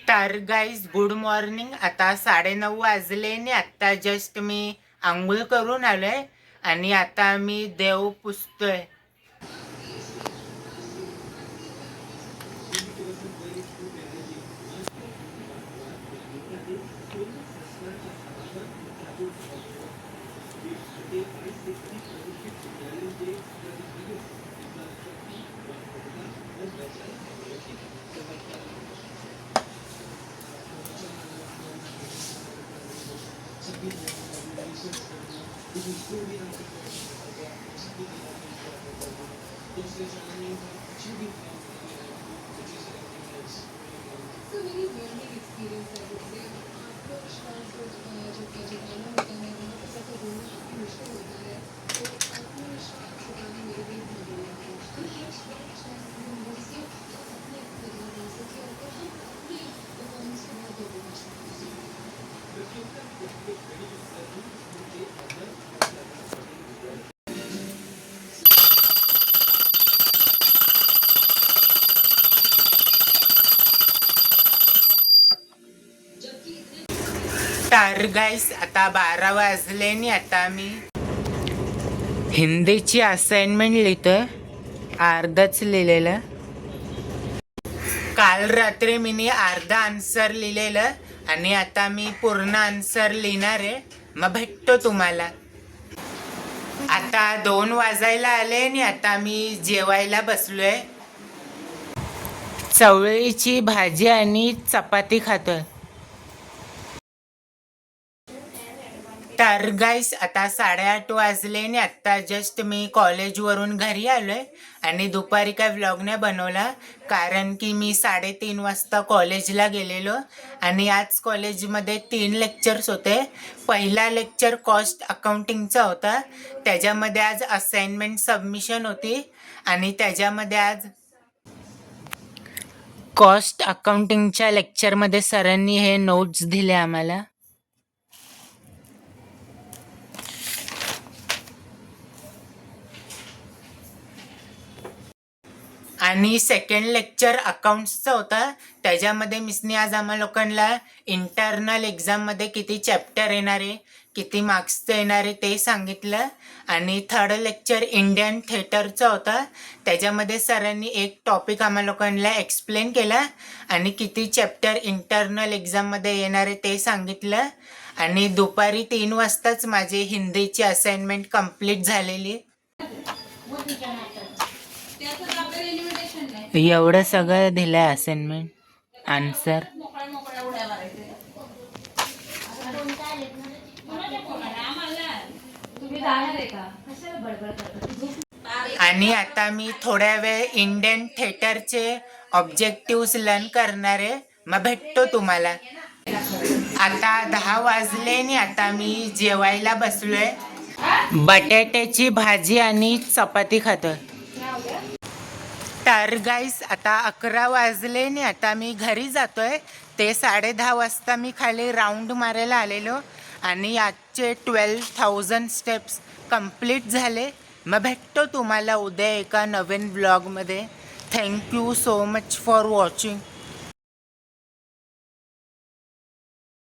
तर guys good morning. आता 9:30 वाजले आणि आत्ता जस्ट मी आंघोळ करून आलोय आणि आता मी देव पुजतोय. तर गाईस आता 12 वाजले आणि आता मी हिंदीची असाइनमेंट लिहितोय. अर्धच लिहिलेलं. काल रात्री मी अर्धा आन्सर लिहिलेलं आणि आता मी पूर्ण आन्सर लिहिणार आहे. मग भेटतो तुम्हाला. आता 2 वाजायला आले आणि आता मी जेवायला बसलोय. चवळीची भाजी आणि चपाती खातोय. तर गाईस आता 8:30 वाजले आणि आत्ता जस्ट मी कॉलेजवरून घरी आलोय आणि दुपारी काय व्लॉग नाही बनवला कारण की मी 3:30 वाजता कॉलेजला गेलेलो आणि आज कॉलेजमध्ये 3 लेक्चर्स होते. पहिला लेक्चर कॉस्ट अकाउंटिंगचा होता. त्याच्यामध्ये आज असाइनमेंट सबमिशन होती आणि त्याच्यामध्ये आज कॉस्ट अकाउंटिंगच्या लेक्चरमध्ये सरांनी हे नोट्स दिले आम्हाला. आणि सेकंड लेक्चर अकाउंट्सचा होता. त्याच्यामध्ये मिसने आज आम्हा लोकांना इंटरनल एक्झाममध्ये किती चॅप्टर येणार आहे, किती मार्क्सचं येणार आहे ते सांगितलं. आणि थर्ड लेक्चर इंडियन थिएटरचा होता. त्याच्यामध्ये सरांनी एक टॉपिक आम्हा लोकांना एक्सप्लेन केला आणि किती चॅप्टर इंटरनल एक्झाममध्ये येणार आहे ते सांगितलं. आणि दुपारी 3 वाजताच माझी हिंदीची असाइनमेंट कंप्लीट झालेली. एवढं सगळं दिलंय असाइनमेंट आन्सर. आणि आता मी थोड्या वेळ इंडियन थिएटरचे ऑब्जेक्टिव्स लर्न करणार आहे. मग भेटतो तुम्हाला. आता 10 वाजले आणि आता मी जेवायला बसलोय. बटाट्याची भाजी आणि चपाती खातोय. तर गाईस आता 11 वाजले आणि आता मी घरी जातोय. ते 10:30 वाजता मी खाली राऊंड मारायला आलेलो आणि आजचे 12,000 स्टेप्स कंप्लीट झाले. मग भेटतो तुम्हाला उद्या एका नवीन ब्लॉगमध्ये. Thank you so much for watching.